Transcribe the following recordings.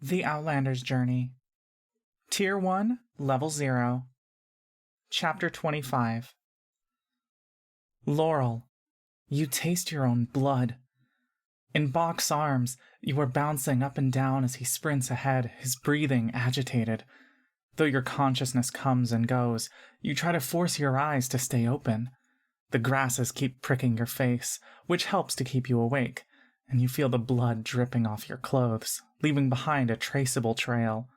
The Outlanders Journey. Tier 1, Level 0. Chapter 25. Laurel, you taste your own blood. In Bach's arms, you are bouncing up and down as he sprints ahead, his breathing agitated. Though your consciousness comes and goes, you try to force your eyes to stay open. The grasses keep pricking your face, which helps to keep you awake, and you feel the blood dripping off your clothes, leaving behind a traceable trail.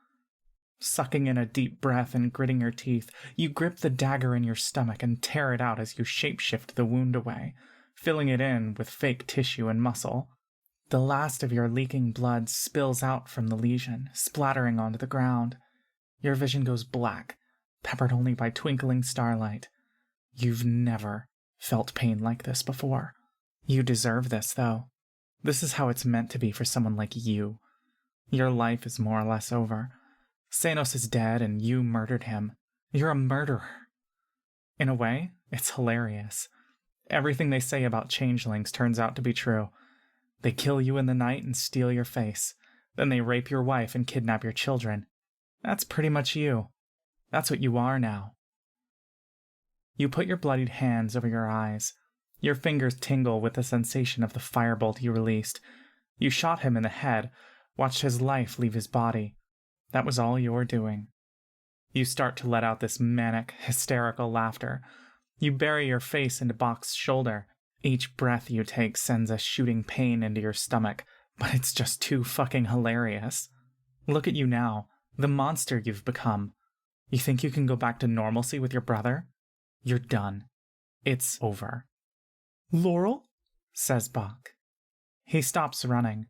Sucking in a deep breath and gritting your teeth, you grip the dagger in your stomach and tear it out as you shapeshift the wound away, filling it in with fake tissue and muscle. The last of your leaking blood spills out from the lesion, splattering onto the ground. Your vision goes black, peppered only by twinkling starlight. You've never felt pain like this before. You deserve this, though. This is how it's meant to be for someone like you. Your life is more or less over. Sanos is dead and you murdered him. You're a murderer. In a way, it's hilarious. Everything they say about changelings turns out to be true. They kill you in the night and steal your face. Then they rape your wife and kidnap your children. That's pretty much you. That's what you are now. You put your bloodied hands over your eyes. Your fingers tingle with the sensation of the firebolt you released. You shot him in the head, watched his life leave his body. That was all you're doing. You start to let out this manic, hysterical laughter. You bury your face into Bach's shoulder. Each breath you take sends a shooting pain into your stomach, but it's just too fucking hilarious. Look at you now, the monster you've become. You think you can go back to normalcy with your brother? You're done. It's over. Laurel? Says Bach. He stops running.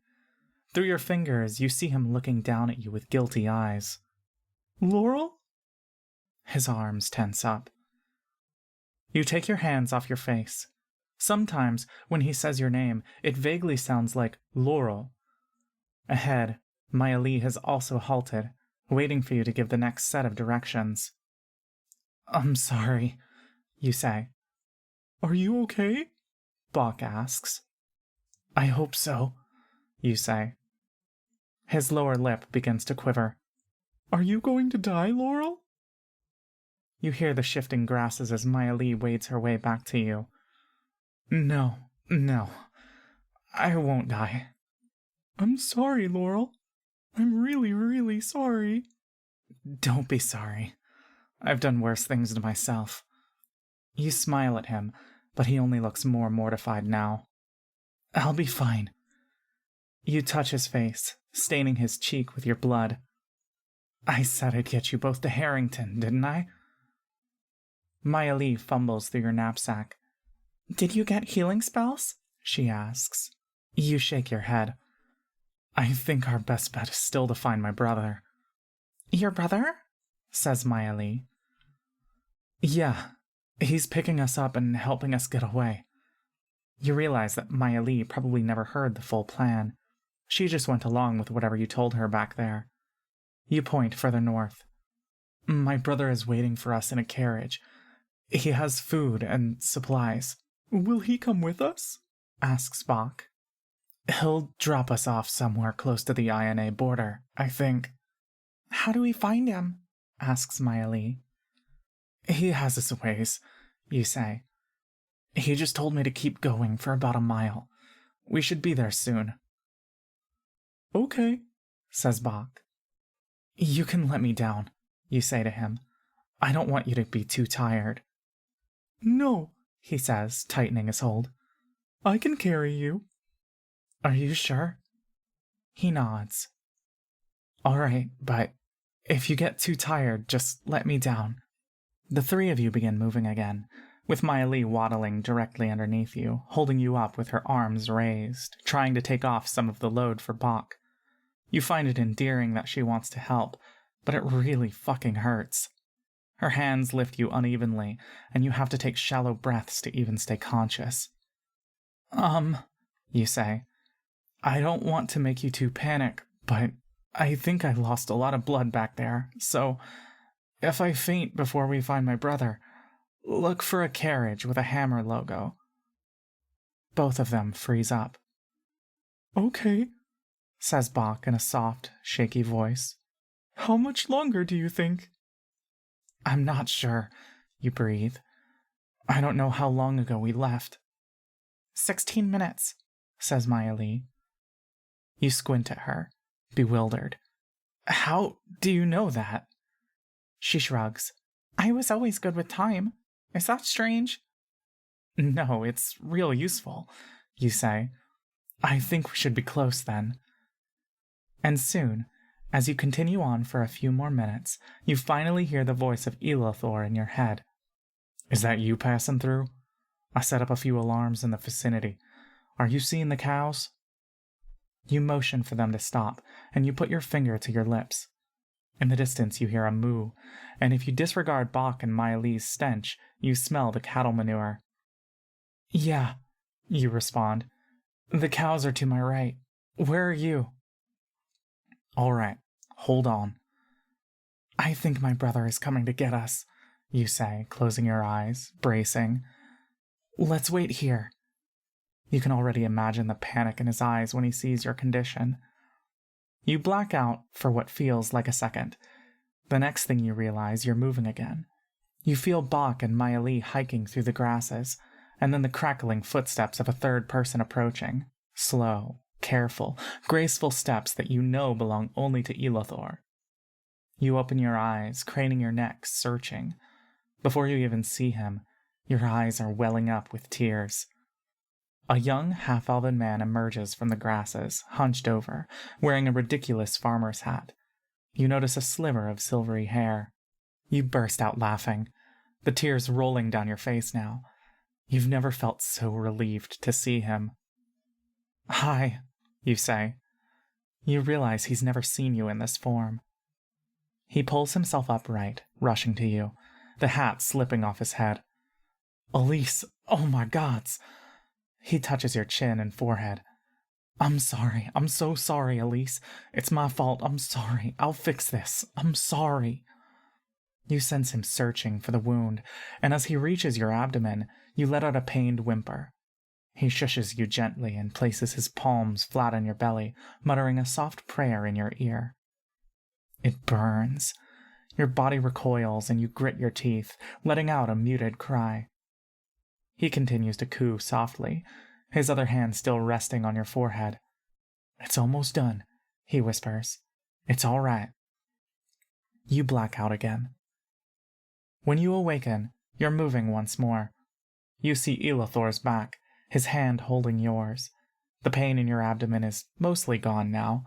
Through your fingers, you see him looking down at you with guilty eyes. Laurel? His arms tense up. You take your hands off your face. Sometimes, when he says your name, it vaguely sounds like Laurel. Ahead, Maya Lee has also halted, waiting for you to give the next set of directions. I'm sorry, you say. Are you okay? Bach asks. I hope so, you say. His lower lip begins to quiver. Are you going to die, Laurel? You hear the shifting grasses as Maya Lee wades her way back to you. No, I won't die. I'm sorry, Laurel. I'm really, really sorry. Don't be sorry. I've done worse things to myself. You smile at him, but he only looks more mortified now. I'll be fine. You touch his face, staining his cheek with your blood. I said I'd get you both to Harrington, didn't I? Maya Lee fumbles through your knapsack. Did you get healing spells? She asks. You shake your head. I think our best bet is still to find my brother. Your brother? Says Maya Lee. Yeah, he's picking us up and helping us get away. You realize that Maya Lee probably never heard the full plan. She just went along with whatever you told her back there. You point further north. My brother is waiting for us in a carriage. He has food and supplies. Will he come with us? Asks Bach. He'll drop us off somewhere close to the INA border, I think. How do we find him? Asks Maya Lee. He has his ways, you say. He just told me to keep going for about a mile. We should be there soon. Okay, says Bach. You can let me down, you say to him. I don't want you to be too tired. No, he says, tightening his hold. I can carry you. Are you sure? He nods. All right, but if you get too tired, just let me down. The three of you begin moving again, with Maya Lee waddling directly underneath you, holding you up with her arms raised, trying to take off some of the load for Bach. You find it endearing that she wants to help, but it really fucking hurts. Her hands lift you unevenly, and you have to take shallow breaths to even stay conscious. You say. I don't want to make you two panic, but I think I lost a lot of blood back there, so if I faint before we find my brother, look for a carriage with a hammer logo. Both of them freeze up. Okay, says Bach in a soft, shaky voice. How much longer do you think? I'm not sure, you breathe. I don't know how long ago we left. 16 minutes, says Maya Lee. You squint at her, bewildered. How do you know that? She shrugs. I was always good with time. Is that strange? No, it's real useful, you say. I think we should be close then. And soon, as you continue on for a few more minutes, you finally hear the voice of Elothor in your head. Is that you passing through? I set up a few alarms in the vicinity. Are you seeing the cows? You motion for them to stop, and you put your finger to your lips. In the distance you hear a moo, and if you disregard Bach and Maya Lee's stench, you smell the cattle manure. Yeah, you respond. The cows are to my right. Where are you? All right, hold on. I think my brother is coming to get us, you say, closing your eyes, bracing. Let's wait here. You can already imagine the panic in his eyes when he sees your condition. You black out for what feels like a second. The next thing you realize, you're moving again. You feel Bach and Maya Lee hiking through the grasses, and then the crackling footsteps of a third person approaching. Slow, careful, graceful steps that you know belong only to Elothor. You open your eyes, craning your neck, searching. Before you even see him, your eyes are welling up with tears. A young half-elven man emerges from the grasses, hunched over, wearing a ridiculous farmer's hat. You notice a sliver of silvery hair. You burst out laughing, the tears rolling down your face now. You've never felt so relieved to see him. Hi, you say. You realize he's never seen you in this form. He pulls himself upright, rushing to you, the hat slipping off his head. Elise, oh my gods! He touches your chin and forehead. I'm sorry. I'm so sorry, Elise. It's my fault. I'm sorry. I'll fix this. I'm sorry. You sense him searching for the wound, and as he reaches your abdomen, you let out a pained whimper. He shushes you gently and places his palms flat on your belly, muttering a soft prayer in your ear. It burns. Your body recoils and you grit your teeth, letting out a muted cry. He continues to coo softly, his other hand still resting on your forehead. It's almost done, he whispers. It's all right. You black out again. When you awaken, you're moving once more. You see Elothor's back, his hand holding yours. The pain in your abdomen is mostly gone now,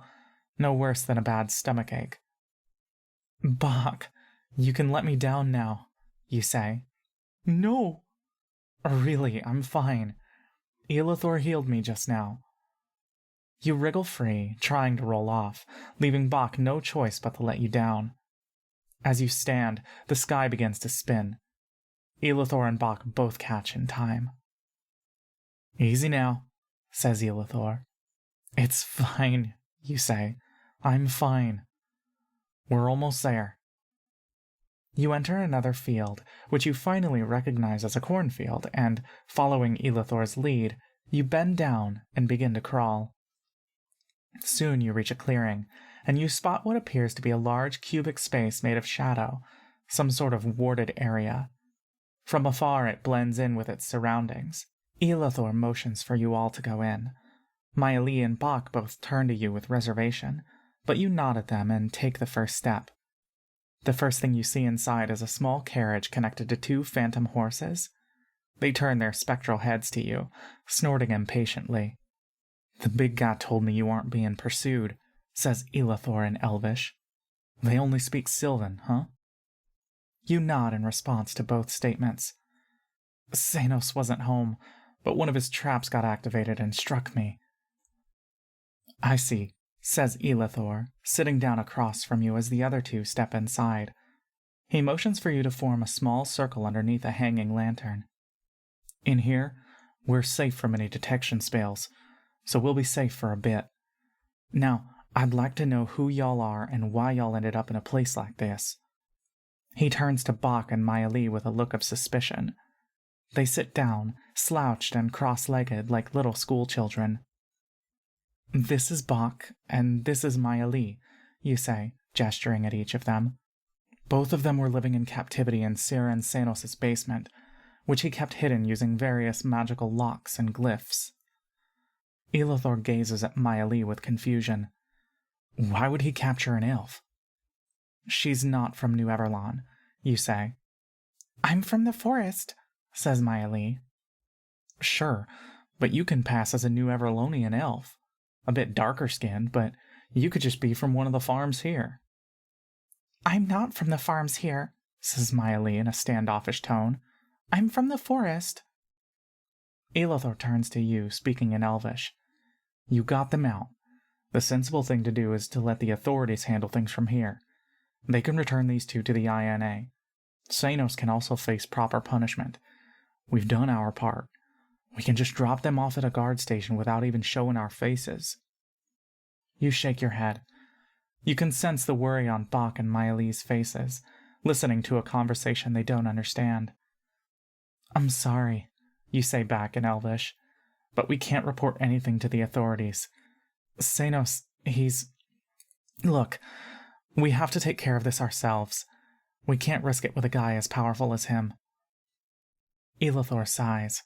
no worse than a bad stomachache. Bach, you can let me down now, you say. No. Really, I'm fine. Elothor healed me just now. You wriggle free, trying to roll off, leaving Bach no choice but to let you down. As you stand, the sky begins to spin. Elothor and Bach both catch in time. Easy now, says Elothor. It's fine, you say. I'm fine. We're almost there. You enter another field, which you finally recognize as a cornfield, and, following Elothor's lead, you bend down and begin to crawl. Soon you reach a clearing, and you spot what appears to be a large cubic space made of shadow, some sort of warded area. From afar it blends in with its surroundings. Elothor motions for you all to go in. Maya Lee and Bach both turn to you with reservation, but you nod at them and take the first step. The first thing you see inside is a small carriage connected to two phantom horses. They turn their spectral heads to you, snorting impatiently. The big guy told me you aren't being pursued, says Elothor in Elvish. They only speak Sylvan, huh? You nod in response to both statements. Xenos wasn't home, but one of his traps got activated and struck me. I see, says Elothor, sitting down across from you as the other two step inside. He motions for you to form a small circle underneath a hanging lantern. In here, we're safe from any detection spells, so we'll be safe for a bit. Now, I'd like to know who y'all are and why y'all ended up in a place like this. He turns to Bach and Maya Lee with a look of suspicion. They sit down, slouched and cross-legged like little schoolchildren. This is Bach, and this is Maya Lee, you say, gesturing at each of them. Both of them were living in captivity in Siren Sanos' basement, which he kept hidden using various magical locks and glyphs. Elithor gazes at Maya Lee with confusion. Why would he capture an elf? She's not from New Everlon, you say. I'm from the forest, says Maya Lee. Sure, but you can pass as a New Everlonian elf. A bit darker skinned, but you could just be from one of the farms here. I'm not from the farms here, says Maya Lee in a standoffish tone. I'm from the forest. Elithor turns to you, speaking in Elvish. You got them out. The sensible thing to do is to let the authorities handle things from here. They can return these two to the INA. Sanos can also face proper punishment. We've done our part. We can just drop them off at a guard station without even showing our faces. You shake your head. You can sense the worry on Bach and Maya Lee's faces, listening to a conversation they don't understand. I'm sorry, you say back in Elvish, but we can't report anything to the authorities. Sanos, Look, we have to take care of this ourselves. We can't risk it with a guy as powerful as him. Elithor sighs.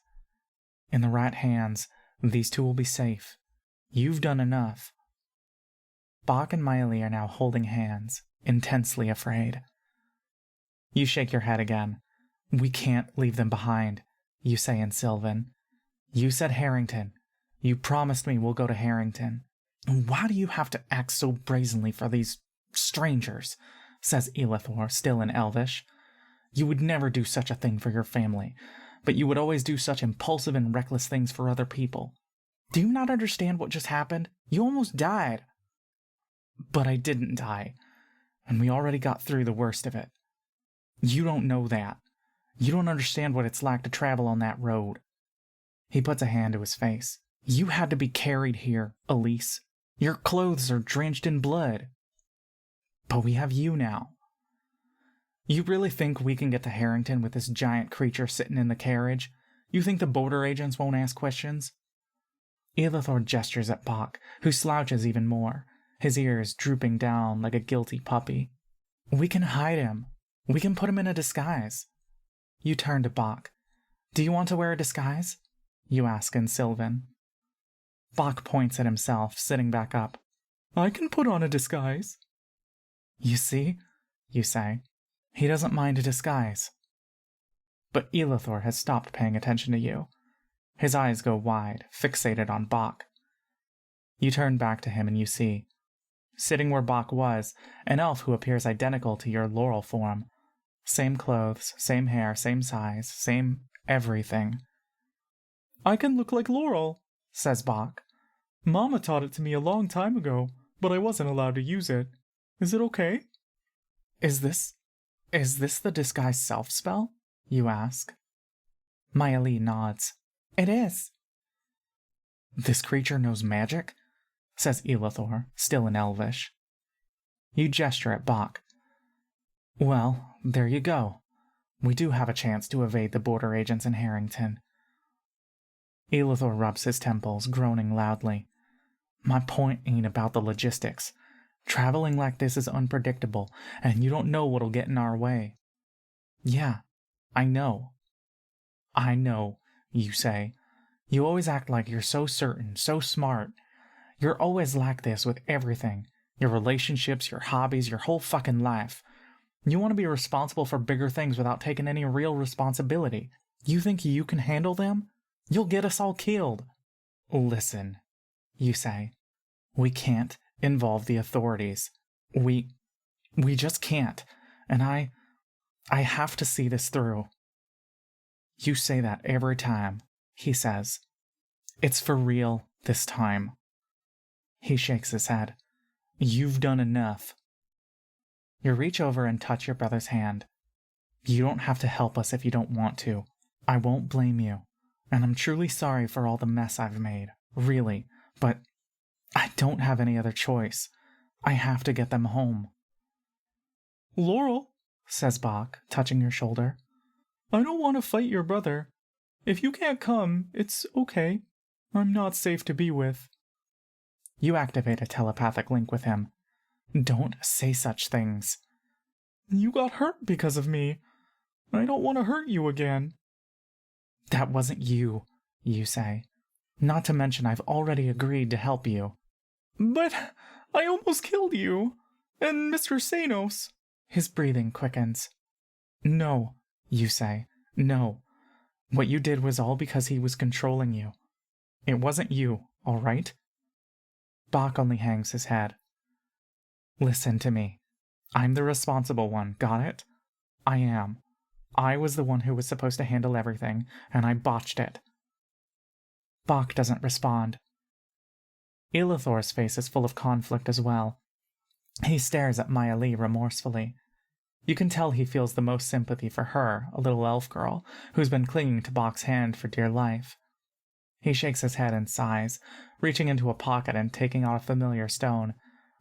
In the right hands, these two will be safe. You've done enough. Bach and Maya Lee are now holding hands, intensely afraid. You shake your head again. We can't leave them behind, you say in Sylvan. You said Harrington. You promised me we'll go to Harrington. Why do you have to act so brazenly for these strangers? Says Elithor, still in Elvish. You would never do such a thing for your family, but you would always do such impulsive and reckless things for other people. Do you not understand what just happened? You almost died. But I didn't die, and we already got through the worst of it. You don't know that. You don't understand what it's like to travel on that road. He puts a hand to his face. You had to be carried here, Elise. Your clothes are drenched in blood. But we have you now. You really think we can get to Harrington with this giant creature sitting in the carriage? You think the border agents won't ask questions? Elithor gestures at Bach, who slouches even more, his ears drooping down like a guilty puppy. We can hide him. We can put him in a disguise. You turn to Bach. Do you want to wear a disguise? You ask in Sylvan. Bach points at himself, sitting back up. I can put on a disguise. You see? You say. He doesn't mind a disguise. But Elithor has stopped paying attention to you. His eyes go wide, fixated on Bach. You turn back to him and you see, sitting where Bach was, an elf who appears identical to your Laurel form. Same clothes, same hair, same size, same everything. I can look like Laurel, says Bach. Mama taught it to me a long time ago, but I wasn't allowed to use it. Is it okay? Is this the disguise self spell? You ask. Maya Lee nods. It is. This creature knows magic? Says Elithor, still in Elvish. You gesture at Bach. Well, there you go. We do have a chance to evade the border agents in Harrington. Elithor rubs his temples, groaning loudly. My point ain't about the logistics. Traveling like this is unpredictable, and you don't know what'll get in our way. Yeah, I know. I know, you say. You always act like you're so certain, so smart. You're always like this with everything. Your relationships, your hobbies, your whole fucking life. You want to be responsible for bigger things without taking any real responsibility. You think you can handle them? You'll get us all killed. Listen, you say. We can't involve the authorities. We just can't. And I have to see this through. You say that every time, he says. It's for real this time. He shakes his head. You've done enough. You reach over and touch your brother's hand. You don't have to help us if you don't want to. I won't blame you. And I'm truly sorry for all the mess I've made. Really. But I don't have any other choice. I have to get them home. Laurel, says Bach, touching your shoulder. I don't want to fight your brother. If you can't come, it's okay. I'm not safe to be with. You activate a telepathic link with him. Don't say such things. You got hurt because of me. I don't want to hurt you again. That wasn't you, you say. Not to mention I've already agreed to help you. But I almost killed you. And Mr. Sanos. His breathing quickens. No, you say. No. What you did was all because he was controlling you. It wasn't you, all right? Bach only hangs his head. Listen to me. I'm the responsible one, got it? I am. I was the one who was supposed to handle everything, and I botched it. Bach doesn't respond. Elithor's face is full of conflict as well. He stares at Maya Lee remorsefully. You can tell he feels the most sympathy for her, a little elf girl, who's been clinging to Bach's hand for dear life. He shakes his head and sighs, reaching into a pocket and taking out a familiar stone,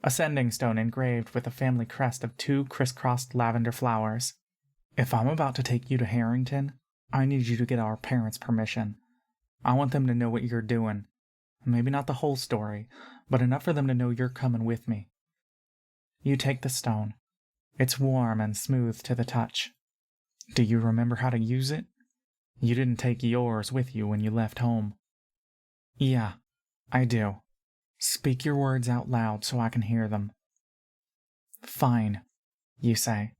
a sending stone engraved with the family crest of 2 crisscrossed lavender flowers. If I'm about to take you to Harrington, I need you to get our parents' permission. I want them to know what you're doing. Maybe not the whole story, but enough for them to know you're coming with me. You take the stone. It's warm and smooth to the touch. Do you remember how to use it? You didn't take yours with you when you left home. Yeah, I do. Speak your words out loud so I can hear them. Fine, you say.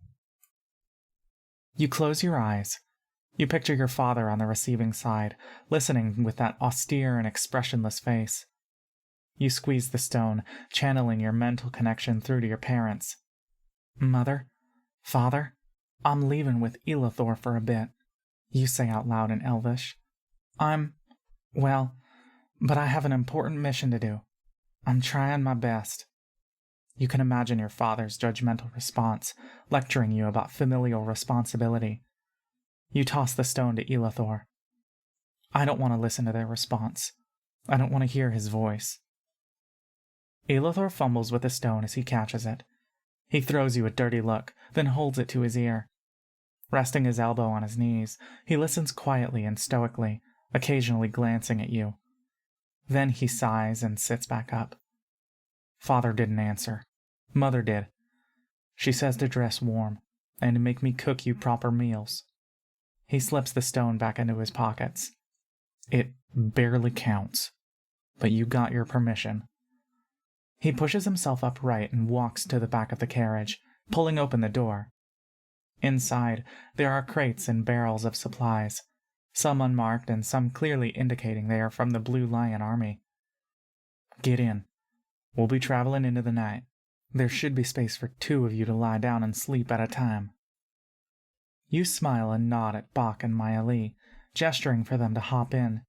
You close your eyes. You picture your father on the receiving side, listening with that austere and expressionless face. You squeeze the stone, channeling your mental connection through to your parents. Mother, Father, I'm leaving with Elithor for a bit. You say out loud in Elvish. But I have an important mission to do. I'm trying my best. You can imagine your father's judgmental response, lecturing you about familial responsibility. You toss the stone to Elithor. I don't want to listen to their response. I don't want to hear his voice. Elithor fumbles with the stone as he catches it. He throws you a dirty look, then holds it to his ear. Resting his elbow on his knees, he listens quietly and stoically, occasionally glancing at you. Then he sighs and sits back up. Father didn't answer. Mother did. She says to dress warm, and to make me cook you proper meals. He slips the stone back into his pockets. It barely counts, but you got your permission. He pushes himself upright and walks to the back of the carriage, pulling open the door. Inside, there are crates and barrels of supplies, some unmarked and some clearly indicating they are from the Blue Lion Army. Get in. We'll be traveling into the night. There should be space for 2 of you to lie down and sleep at a time. You smile and nod at Bach and Maya Lee, gesturing for them to hop in.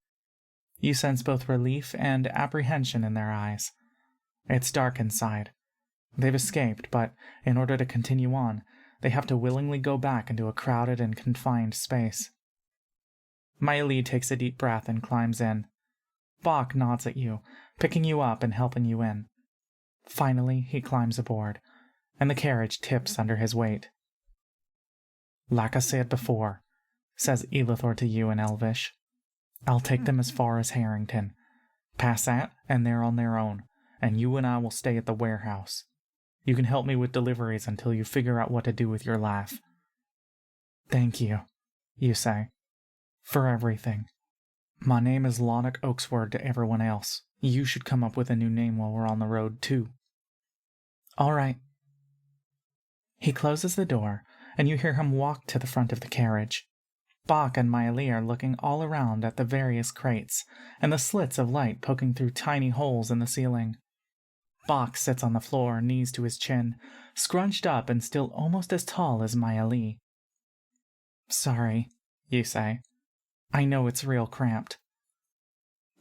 You sense both relief and apprehension in their eyes. It's dark inside. They've escaped, but in order to continue on, they have to willingly go back into a crowded and confined space. Maya Lee takes a deep breath and climbs in. Bach nods at you, picking you up and helping you in. Finally, he climbs aboard, and the carriage tips under his weight. Like I said before, says Elithor to you in Elvish, I'll take them as far as Harrington. Past that, and they're on their own, and you and I will stay at the warehouse. You can help me with deliveries until you figure out what to do with your life. Thank you, you say, for everything. My name is Lonnock Oaksword to everyone else. You should come up with a new name while we're on the road, too. All right. He closes the door, and you hear him walk to the front of the carriage. Bach and Maya Lee are looking all around at the various crates, and the slits of light poking through tiny holes in the ceiling. Bach sits on the floor, knees to his chin, scrunched up and still almost as tall as Maya Lee. Sorry, you say. I know it's real cramped.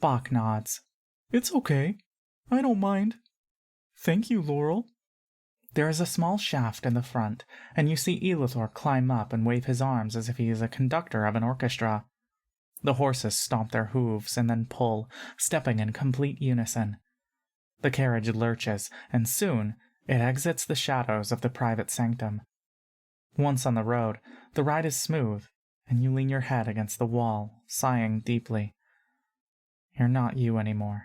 Bach nods. It's okay. I don't mind. Thank you, Laurel. There is a small shaft in the front, and you see Elithor climb up and wave his arms as if he is a conductor of an orchestra. The horses stomp their hooves and then pull, stepping in complete unison. The carriage lurches, and soon it exits the shadows of the private sanctum. Once on the road, the ride is smooth, and you lean your head against the wall, sighing deeply. You're not you anymore.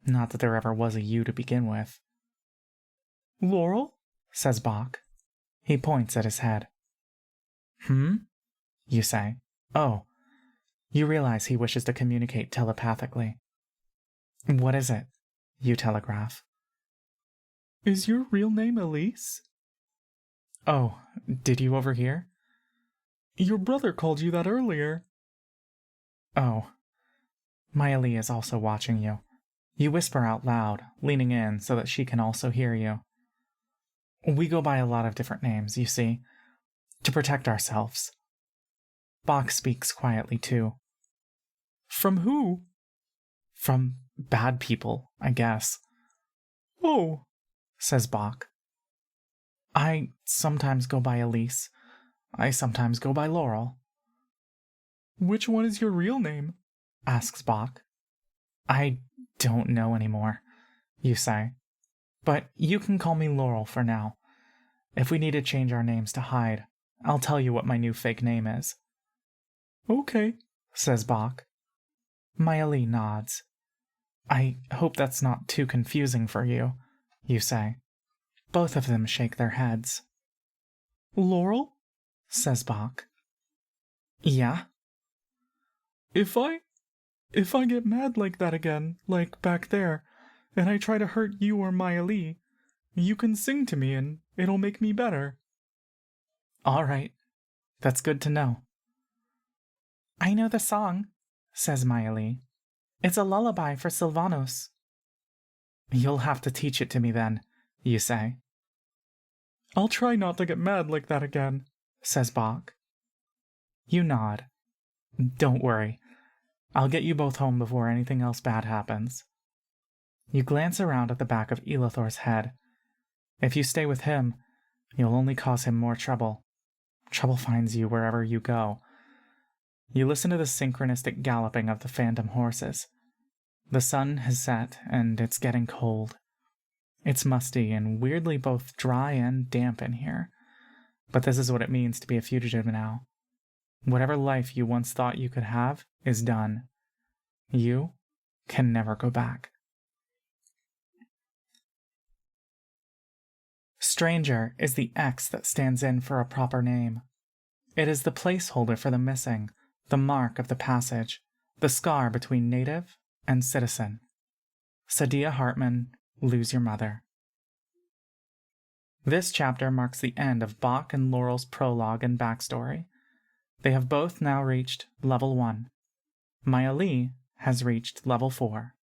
Not that there ever was a you to begin with. Laurel? Says Bach. He points at his head. You say. Oh. You realize he wishes to communicate telepathically. What is it? You telegraph. Is your real name Elise? Oh, did you overhear? Your brother called you that earlier. Oh. Miley is also watching you. You whisper out loud, leaning in so that she can also hear you. We go by a lot of different names, you see, to protect ourselves. Bach speaks quietly too. From who? From bad people, I guess. Oh, says Bach. I sometimes go by Elise. I sometimes go by Laurel. Which one is your real name? Asks Bach. I don't know anymore, you say. But you can call me Laurel for now. If we need to change our names to hide, I'll tell you what my new fake name is. Okay, says Bach. Miley nods. I hope that's not too confusing for you, you say. Both of them shake their heads. Laurel? Says Bach. Yeah? If I get mad like that again, like back there, and I try to hurt you or Miley, you can sing to me and it'll make me better. All right. That's good to know. I know the song, says Miley. It's a lullaby for Sylvanos. You'll have to teach it to me then, you say. I'll try not to get mad like that again, says Bach. You nod. Don't worry. I'll get you both home before anything else bad happens. You glance around at the back of Elithor's head. If you stay with him, you'll only cause him more trouble. Trouble finds you wherever you go. You listen to the synchronistic galloping of the phantom horses. The sun has set, and it's getting cold. It's musty and weirdly both dry and damp in here. But this is what it means to be a fugitive now. Whatever life you once thought you could have is done. You can never go back. Stranger is the X that stands in for a proper name. It is the placeholder for the missing, the mark of the passage, the scar between native and citizen. Sadia Hartman, Lose Your Mother. This chapter marks the end of Bach and Laurel's prologue and backstory. They have both now reached level 1. Maya Lee has reached level 4.